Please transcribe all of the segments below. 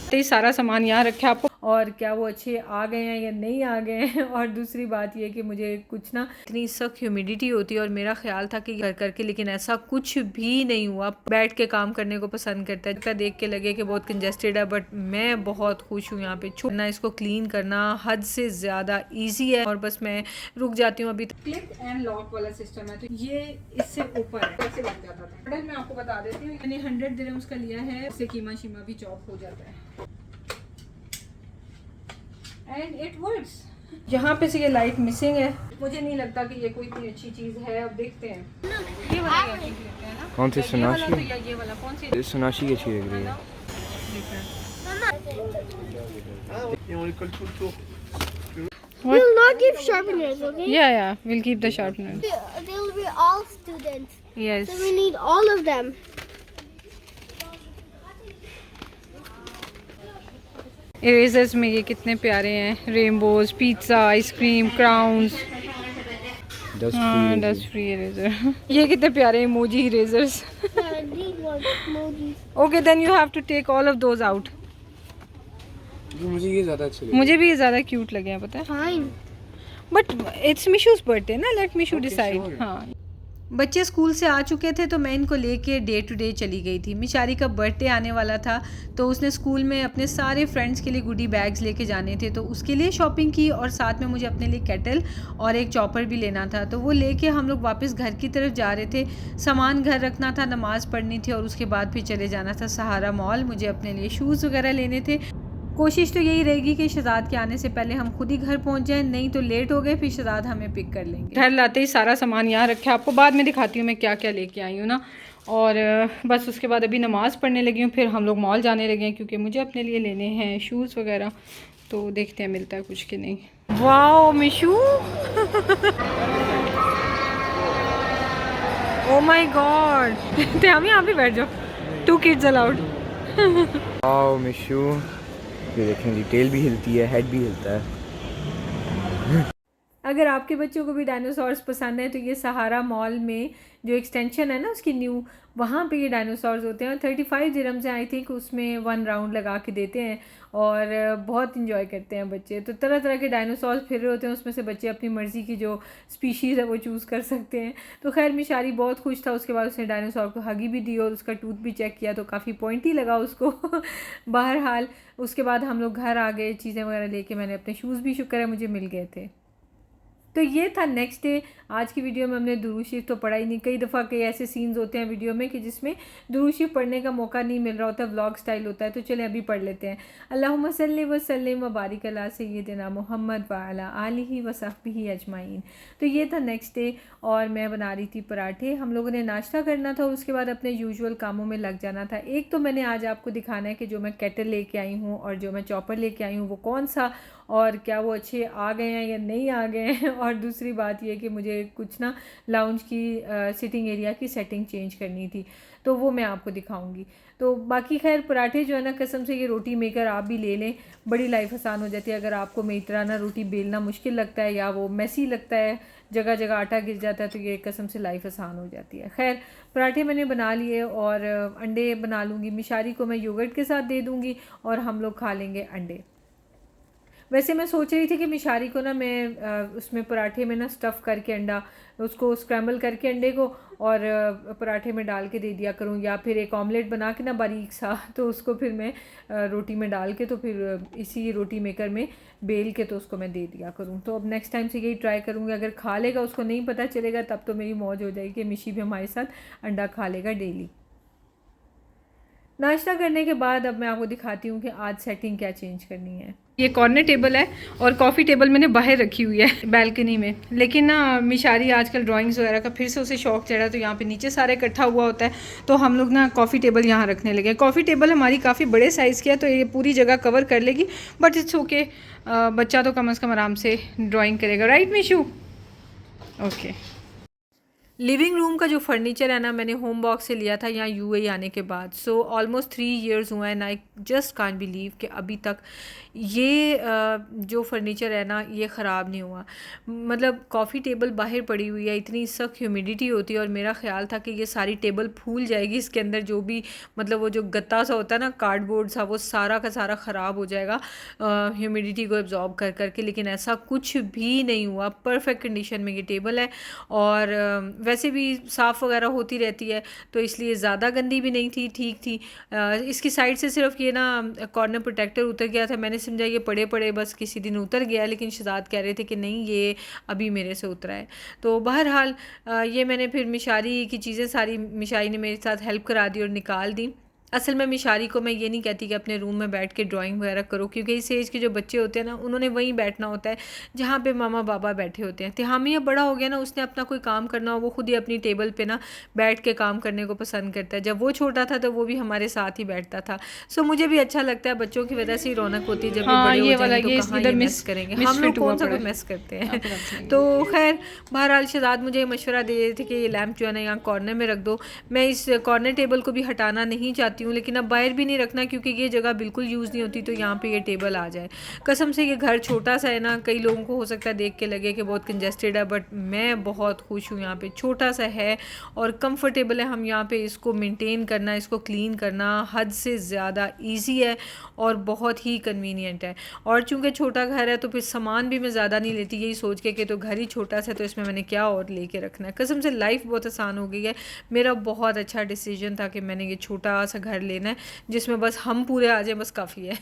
तो ये सारा सामान यहाँ रखा आपको, और क्या वो अच्छे आ गए हैं या नहीं आ गए हैं। और दूसरी बात ये कि मुझे कुछ ना इतनी सख्त ह्यूमिडिटी होती है, और मेरा ख्याल था कि घर करके, लेकिन ऐसा कुछ भी नहीं हुआ। बैठ के काम करने को पसंद करता है। देख के लगे कि बहुत कंजेस्टेड है, बट मैं बहुत खुश हूँ यहाँ पे। छोड़ना, इसको क्लीन करना हद से ज़्यादा ईजी है, और बस मैं रुक जाती हूँ अभी। क्लिक एंड लॉक वाला सिस्टम है, तो ये इससे ऊपर है, कैसे लग जाता था। मॉडल मैं आपको बता देती हूँ, मैंने 100 दिरहम्स का लिया है, इससे कीमा शीमा भी चॉप हो जाता है, एंड इट वर्क्स। यहाँ पे से ये लाइट मिसिंग है, मुझे नहीं लगता कि ये कोई इतनी अच्छी चीज़ है। अब देखते हैं ये वाला क्या चीज़ लेते हैं ना। कौन सी सोनाशी या ये वाला, कौन सी सोनाशी की चीज़ लग रही है। We'll not give sharpeners, okay? Yeah, we'll keep the sharpener. They will be all students. Yes. So we need all of them. Erasers में ये कितने प्यारे हैं, रेनबोज, पिज्ज़ा, आइसक्रीम, क्राउन्स। हाँ, डस्ट फ्री इरेजर। ये कितने प्यारे emoji erasers. Yeah, these ones, emojis. Okay, then you have to take all of those out. मुझे ये ज़्यादा अच्छे लगे। मुझे भी ये ज़्यादा क्यूट लगे हैं, पता है। Fine. बट इट्स मिशूज़ बर्थडे ना, लेट मिशू डिसाइड। sure. हाँ, बच्चे स्कूल से आ चुके थे, तो मैं इनको लेके डे टू डे चली गई थी। मिशारी का बर्थडे आने वाला था, तो उसने स्कूल में अपने सारे फ्रेंड्स के लिए गुडी बैग्स लेके जाने थे, तो उसके लिए शॉपिंग की, और साथ में मुझे अपने लिए केटल और एक चॉपर भी लेना था। तो वो लेके हम लोग वापस घर की तरफ जा रहे थे। सामान घर रखना था, नमाज़ पढ़नी थी, और उसके बाद फिर चले जाना था सहारा मॉल। मुझे अपने लिए शूज़ वगैरह लेने थे। कोशिश तो यही रहेगी कि शहजाद के आने से पहले हम खुद ही घर पहुंच जाएं, नहीं तो लेट हो गए फिर शहजाद हमें पिक कर लेंगे। घर लाते ही सारा सामान यहाँ रखा, आपको बाद में दिखाती हूँ मैं क्या क्या लेके आई हूँ ना। और बस उसके बाद अभी नमाज़ पढ़ने लगी हूँ, फिर हम लोग मॉल जाने लगे हैं, क्योंकि मुझे अपने लिए लेने हैं शूज़ वगैरह। तो देखते हैं मिलता है कुछ कि नहीं। Wow Mishu, oh my God. तो हम यहाँ पे बैठ जाओ, 2 किड्स अलाउड। वाओ मिशू, ये देखें डिटेल भी हिलती है, हेड भी हिलता है। अगर आपके बच्चों को भी डायनासोर्स पसंद है, तो ये सहारा मॉल में जो एक्सटेंशन है ना उसकी न्यू, वहाँ पे ये डायनासोर्स होते हैं। 35 दिरहम से आई थिंक उसमें 1 राउंड लगा के देते हैं, और बहुत इंजॉय करते हैं बच्चे। तो तरह तरह के डायनासोर्स फिर रहे होते हैं, उसमें से बच्चे अपनी मर्ज़ी की जो स्पीशीज़ है वो चूज़ कर सकते हैं। तो खैर मिशारी बहुत खुश था। उसके बाद उसने डायनासोर को हगी भी दी, और उसका टूथ भी चेक किया, तो काफ़ी पॉइंटी लगा उसको। बहरहाल उसके बाद हम लोग घर आ गए, चीज़ें वगैरह लेके। मैंने अपने शूज़ भी शुक्र है मुझे मिल गए थे। तो ये था नेक्स्ट डे। आज की वीडियो में हमने दुरूद शरीफ तो पढ़ा ही नहीं। कई दफ़ा कई ऐसे सीन्स होते हैं वीडियो में कि जिसमें दुरूद शरीफ पढ़ने का मौका नहीं मिल रहा होता, व्लॉग स्टाइल होता है। तो चलें अभी पढ़ लेते हैं। अल्लाहुम्मा सल्ली व सल्लिम व बारिक अला सय्यिदिना मुहम्मद व अला आलिहि व सहबिही अजमाइन। तो ये था नेक्स्ट डे, और मैं बना रही थी पराठे। हम लोगों ने नाश्ता करना था, उसके बाद अपने यूजुअल कामों में लग जाना था। एक तो मैंने आज आपको दिखाना है कि जो मैं केटल लेके आई हूँ और जो मैं चॉपर लेके आई हूँ वो कौन सा, और क्या वो अच्छे आ गए हैं या नहीं आ गए हैं। और दूसरी बात ये कि मुझे कुछ ना लाउंज की सिटिंग एरिया की सेटिंग चेंज करनी थी, तो वो मैं आपको दिखाऊंगी। तो बाकी खैर पराठे जो है ना, कसम से ये रोटी मेकर आप भी ले लें, बड़ी लाइफ आसान हो जाती है। अगर आपको मेरी तरह ना रोटी बेलना मुश्किल लगता है या वो मैसी लगता है, जगह जगह आटा गिर जाता है, तो ये कसम से लाइफ आसान हो जाती है। खैर पराठे मैंने बना लिए, और अंडे बना लूँगी। मिशारी को मैं योगर्ट के साथ दे दूँगी, और हम लोग खा लेंगे अंडे। वैसे मैं सोच रही थी कि मिशारी को ना मैं उसमें पराठे में ना स्टफ़ करके अंडा, उसको स्क्रैम्बल करके अंडे को और पराठे में डाल के दे दिया करूँ, या फिर एक ऑमलेट बना के ना बारीक सा, तो उसको फिर मैं रोटी में डाल के, तो फिर इसी रोटी मेकर में बेल के तो उसको मैं दे दिया करूँ। तो अब नेक्स्ट टाइम से यही ट्राई करूँगी। अगर खा लेगा, उसको नहीं पता चलेगा, तब तो मेरी मौज हो जाएगी कि मिशी भी हमारे साथ अंडा खा लेगा डेली। नाश्ता करने के बाद अब मैं आपको दिखाती हूँ कि आज सेटिंग क्या चेंज करनी है। ये कॉर्नर टेबल है, और कॉफ़ी टेबल मैंने बाहर रखी हुई है बैल्कनी में। लेकिन ना मिशारी आजकल ड्राइंग्स वगैरह का फिर से उसे शौक चढ़ा, तो यहाँ पे नीचे सारे इकट्ठा हुआ होता है, तो हम लोग ना कॉफ़ी टेबल यहाँ रखने लगे। कॉफ़ी टेबल हमारी काफ़ी बड़े साइज़ की है, तो ये पूरी जगह कवर कर लेगी, बट इट्स ओके। बच्चा तो कम अज़ कम आराम से ड्राइंग करेगा, right Mishu? Okay. Living room का जो फर्नीचर है ना, मैंने होम बॉक्स से लिया था यहाँ यूएई आने के बाद। सो ऑलमोस्ट 3 इयर्स हुआ है and I just can't believe कि अभी तक ये जो फर्नीचर है ना ये ख़राब नहीं हुआ। मतलब कॉफ़ी टेबल बाहर पड़ी हुई है, इतनी सख्त ह्यूमिडिटी होती है और मेरा ख़्याल था कि ये सारी टेबल फूल जाएगी, इसके अंदर जो भी मतलब वो जो गत्ता सा होता है ना, कार्डबोर्ड सा, वो सारा का सारा ख़राब हो जाएगा ह्यूमिडिटी को एब्जॉर्ब कर करके। लेकिन ऐसा कुछ भी नहीं हुआ, परफेक्ट कंडीशन में ये टेबल है और वैसे भी साफ़ वगैरह होती रहती है तो इसलिए ज़्यादा गंदी भी नहीं थी, ठीक थी। इसकी साइड से सिर्फ ये ना कॉर्नर प्रोटेक्टर उतर गया था, मैंने समझा ये पड़े पड़े बस किसी दिन उतर गया, लेकिन शहजाद कह रहे थे कि नहीं ये अभी मेरे से उतरा है। तो बहरहाल ये मैंने फिर मिशारी की चीज़ें सारी मिशाई ने मेरे साथ हेल्प करा दी और निकाल दी। असल में मिशारी को मैं ये नहीं कहती कि अपने रूम में बैठ के ड्राइंग वगैरह करो, क्योंकि इस एज के जो बच्चे होते हैं ना उन्होंने वहीं बैठना होता है जहाँ पे मामा बाबा बैठे होते हैं। तिहामी अब बड़ा हो गया ना, उसने अपना कोई काम करना हो वो खुद ही अपनी टेबल पे ना बैठ के काम करने को पसंद करता है। जब वो छोटा था तो वो भी हमारे साथ ही बैठता था। सो मुझे भी अच्छा लगता है, बच्चों की वजह से ही रौनक होती है। जब हाँ, बड़े ये हो वाला जाएंगे ये तो कहाँ इधर ये मिस मिस करेंगे, मिस हम लोग फिट हुआ कौन सा पड़ा कोई है। मिस करते हैं। तो खैर बहरहाल शहजाद मुझे मशवरा दे रहे थे कि ये लैम्प जो है ना यहाँ कॉर्नर में रख दो। मैं इस कॉर्नर टेबल को भी हटाना नहीं चाहती हूँ, लेकिन अब बाहर भी नहीं रखना क्योंकि ये जगह बिल्कुल यूज़ नहीं होती, तो यहाँ पे ये टेबल आ जाए। कसम से ये घर छोटा सा है ना, कई लोगों को हो सकता है देख के लगे कि बहुत कंजेस्टेड है, बट मैं बहुत खुश हूँ यहाँ पे। छोटा सा है और कंफर्टेबल है। हम यहाँ पे इसको मेंटेन करना, इसको क्लीन करना हद से ज़्यादा ईजी है और बहुत ही कन्वीनियंट है। और चूँकि छोटा घर है तो फिर सामान भी मैं ज़्यादा नहीं लेती, यही सोच के कि तो घर ही छोटा सा है तो इसमें मैंने क्या और लेके रखना है। कसम से लाइफ बहुत आसान हो गई है। मेरा बहुत अच्छा डिसीजन था कि मैंने ये छोटा सा घर लेना है जिसमें बस हम पूरे आ जाए, बस काफ़ी है।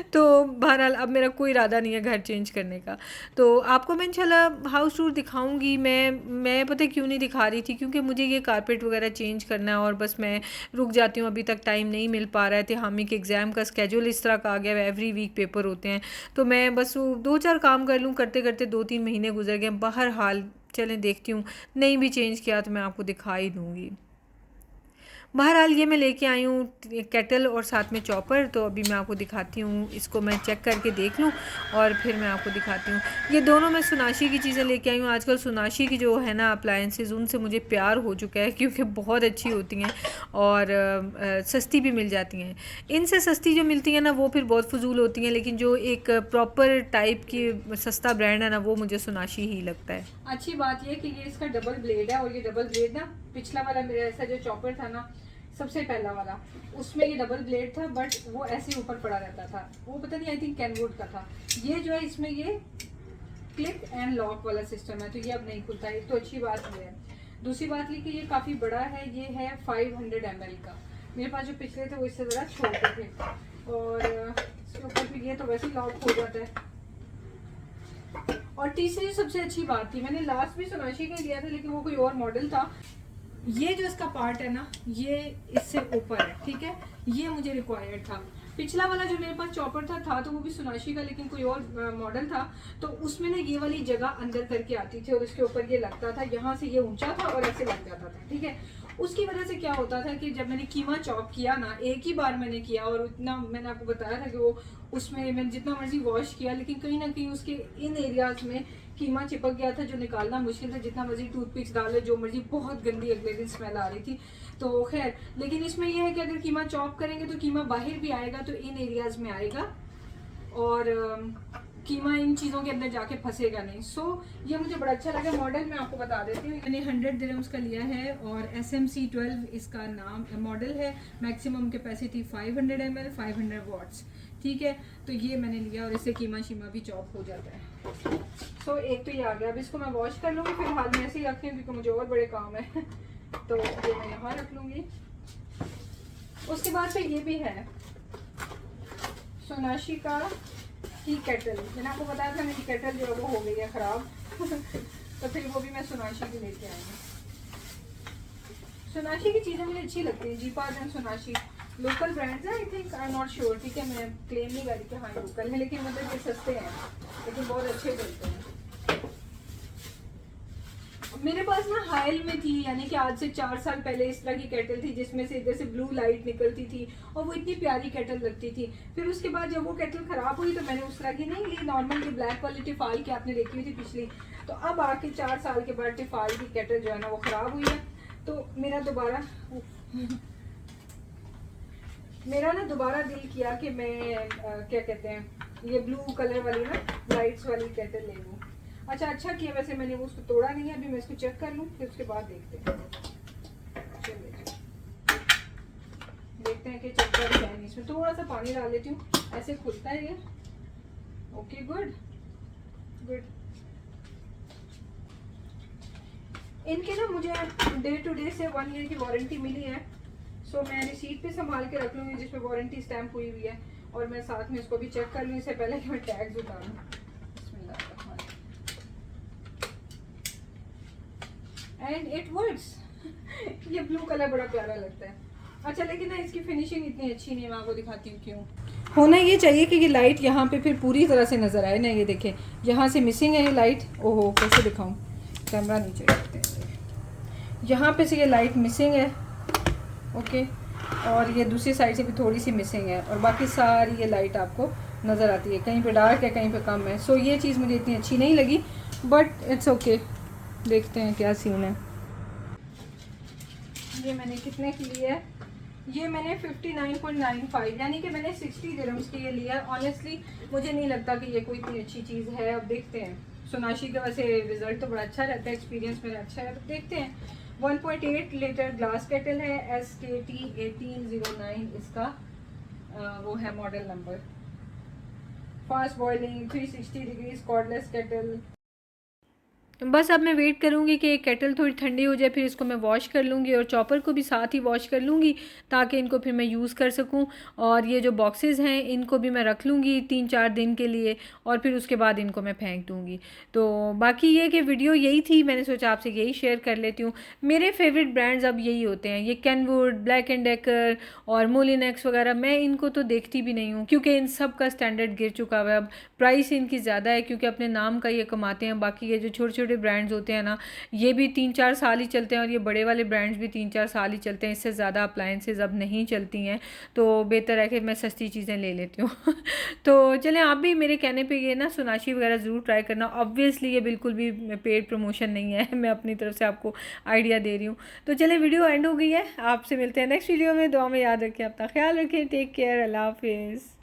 तो बहरहाल अब मेरा कोई इरादा नहीं है घर चेंज करने का। तो आपको मैं इंशाल्लाह हाउस टूर दिखाऊंगी। मैं पता है क्यों नहीं दिखा रही थी, क्योंकि मुझे ये कारपेट वगैरह चेंज करना है और बस मैं रुक जाती हूँ, अभी तक टाइम नहीं मिल पा रहा है। तिहामी के एग्ज़ाम का स्केड्यूल इस तरह का आ गया है, एवरी वीक पेपर होते हैं, तो मैं बस वो 2-4 काम कर लूँ, करते करते 2-3 महीने गुजर गए। बहरहाल चलें देखती हूँ, नहीं भी चेंज किया तो मैं आपको दिखा ही दूँगी। बहरहाल ये मैं लेके आई हूँ केटल और साथ में चॉपर, तो अभी मैं आपको दिखाती हूँ, इसको मैं चेक करके देख लूँ और फिर मैं आपको दिखाती हूँ। ये दोनों मैं सुनाशी की चीज़ें लेके आई हूँ। आजकल सुनाशी की जो है ना अप्लायंसेस, उनसे मुझे प्यार हो चुका है क्योंकि बहुत अच्छी होती हैं और सस्ती भी मिल जाती हैं। इनसे सस्ती जो मिलती हैं ना वो फिर बहुत फजूल होती हैं, लेकिन जो एक प्रॉपर टाइप की सस्ता ब्रांड है ना वो मुझे सुनाशी ही लगता है। अच्छी बात ये कि ये इसका डबल ब्लेड है और ये डबल ब्लेड ना, पिछला वाला मेरा ऐसा जो चॉपर था ना सबसे पहला वाला, उसमें ये डबल ब्लेड था बट वो ऐसे ही ऊपर पड़ा रहता था, वो पता नहीं आई थिंक कैनवुड का था। ये जो है इसमें ये क्लिक एंड लॉक वाला सिस्टम है, तो ये अब नहीं खुलता है, तो अच्छी बात ये है। दूसरी बात ये कि ये काफ़ी बड़ा है, ये है 500 ml का। मेरे पास जो पिछले थे वो इससे ज़रा छोटे थे और इसके ऊपर भी ये तो वैसे ही लॉक हो जाता है। और तीसरी सबसे अच्छी बात थी, मैंने लास्ट भी सोनाशी का लिया था लेकिन वो कोई और मॉडल था। ये जो इसका पार्ट है ना ये इससे ऊपर है, ठीक है, ये मुझे रिक्वायर्ड था। पिछला वाला जो मेरे पास चॉपर था तो वो भी सोनाशी का लेकिन कोई और मॉडल था, तो उसमें ना ये वाली जगह अंदर करके आती थी और उसके ऊपर ये लगता था, यहाँ से ये ऊंचा था और ऐसे लग जाता था, ठीक है। उसकी वजह से क्या होता था कि जब मैंने कीमा चॉप किया ना, एक ही बार मैंने किया और इतना मैंने आपको बताया था कि वो उसमें मैंने जितना मर्जी वॉश किया लेकिन कहीं ना कहीं उसके इन एरियाज में कीमा चिपक गया था जो निकालना मुश्किल था, जितना मर्जी टूथपिक्स डाले जो मर्जी, बहुत गंदी अगले दिन स्मेल आ रही थी। तो खैर, लेकिन इसमें यह है कि अगर कीमा चॉप करेंगे तो कीमा बाहर भी आएगा, तो इन एरियाज में आएगा और कीमा इन चीज़ों के अंदर जाके फंसेगा नहीं। सो ये मुझे बड़ा अच्छा लगा। मॉडल मैं आपको बता देती हूँ, मैंने 100 दिरहम्स का लिया है और SMC12 इसका नाम मॉडल है। मैक्सिमम कैपेसिटी 500 ml 500 वाट्स, ठीक है। तो ये मैंने लिया और इससे कीमा शीमा भी चॉप हो जाता है। सो एक तो ये आ गया, अब इसको मैं वॉश कर लूँगी, फिलहाल मैं ऐसे ही रखती हूँ क्योंकि मुझे और बड़े काम है। तो ये मैं यहाँ रख लूँगी। उसके बाद फिर ये भी है सोनाशी का ही केटल, मैंने आपको बताया था मेरी केटल जो है वो हो गई है ख़राब। तो फिर वो भी मैं सोनाशी की लेके आई हूँ। सोनाशी की चीज़ें मुझे अच्छी लगती हैं, जीपाज एंड सोनाशी लोकल ब्रांड्स हैं, I think, I am not sure, ठीक है, मैं क्लेम नहीं कर रही कि हाँ लोकल है, लेकिन मतलब ये सस्ते हैं लेकिन बहुत अच्छे मिलते हैं। मेरे पास ना हाइल में थी, यानी कि आज से 4 साल पहले इस तरह की केटल थी जिसमें से इधर से ब्लू लाइट निकलती थी और वो इतनी प्यारी केटल लगती थी। फिर उसके बाद जब वो केटल ख़राब हुई तो मैंने उस तरह की नहीं ली, नॉर्मल की ब्लैक वाली टिफाल की आपने देखी हुई थी पिछली। तो अब आके 4 साल के बाद टिफाल की केटल जो है ना वो ख़राब हुई है। तो मेरा दोबारा दिल किया कि मैं क्या कहते हैं ये ब्लू कलर वाली ना लाइट्स वाली केटल ले लूँ। अच्छा किया वैसे, मैंने वो उसको तोड़ा नहीं है, अभी मैं इसको चेक कर लूँ फिर उसके बाद देखते हैं। चलिए देखते हैं कि चलता भी है नहीं। इसमें थोड़ा सा पानी डाल लेती हूँ, ऐसे खुलता है ये। Okay good. इनके ना मुझे डे टू डे से 1 ईयर की वारंटी मिली है। सो मैं रिसीट पे संभाल के रख लूँगी जिसमें वारंटी स्टैम्प हुई हुई है, और मैं साथ में इसको भी चेक कर लूँ इससे पहले कि मैं टैग्स उतारूँ। And it works. ये ब्लू कलर बड़ा प्यारा लगता है। अच्छा लेकिन ना इसकी फिनिशिंग इतनी अच्छी नहीं है, मैं आपको दिखाती हूँ क्यों। होना ये चाहिए कि ये लाइट यहाँ पे फिर पूरी तरह से नज़र आए ना। ये देखें यहाँ से मिसिंग है ये लाइट। ओहो कैसे दिखाऊँ, कैमरा नीचे रखते हैं। यहाँ पे से ये लाइट मिसिंग है, ओके, और ये दूसरी साइड से भी थोड़ी सी मिसिंग है, और बाकी सारी ये लाइट आपको नज़र आती है। कहीं पे डार्क है कहीं पे कम है। सो ये चीज़ मुझे इतनी अच्छी नहीं लगी, बट इट्स ओके। देखते हैं क्या सीन है। ये मैंने कितने की ली है, ये मैंने 59.95 यानी कि मैंने 60 दिरहम्स की ये लिया। ऑनेस्टली मुझे नहीं लगता कि ये कोई इतनी अच्छी चीज़ है। अब देखते हैं। सोनाशी का वैसे रिज़ल्ट तो बड़ा अच्छा रहता है, एक्सपीरियंस मेरा अच्छा है। तो देखते हैं। 1.8 लीटर ग्लास केटल है, SKT 1809 इसका वो है model number. Fast boiling 360 degrees cordless kettle. बस अब मैं वेट करूँगी कि केटल थोड़ी ठंडी हो जाए, फिर इसको मैं वॉश कर लूँगी और चॉपर को भी साथ ही वॉश कर लूँगी ताकि इनको फिर मैं यूज़ कर सकूँ। और ये जो बॉक्सेस हैं इनको भी मैं रख लूँगी 3-4 दिन के लिए, और फिर उसके बाद इनको मैं फेंक दूँगी। तो बाकी ये कि वीडियो यही थी, मैंने सोचा आपसे यही शेयर कर लेती हूँ। मेरे फेवरेट ब्रांड्स अब यही होते हैं, ये कैनवुड, ब्लैक एंड डेकर और मोलिनेक्स वगैरह। मैं इनको तो देखती भी नहीं हूँ क्योंकि इन सब का स्टैंडर्ड गिर चुका हुआ है। अब प्राइस इनकी ज़्यादा है क्योंकि अपने नाम का ये कमाते हैं। बाकी ये जो छोटे छोटे ब्रांड्स होते हैं ना, ये भी 3-4 साल ही चलते हैं, और ये बड़े वाले ब्रांड्स भी 3-4 साल ही चलते हैं। इससे ज़्यादा अप्लायंसेस अब नहीं चलती हैं, तो बेहतर है कि मैं सस्ती चीज़ें ले लेती हूँ। तो चलें, आप भी मेरे कहने पे ये ना सोनाशी वगैरह ज़रूर ट्राई करना। ऑब्वियसली ये बिल्कुल भी पेड प्रमोशन नहीं है, मैं अपनी तरफ से आपको आइडिया दे रही हूँ। तो चलें, वीडियो एंड हो गई है। आपसे मिलते हैं नेक्स्ट वीडियो में। दुआ में याद रखें, अपना ख्याल रखें। टेक केयर, अल्लाह हाफिज़।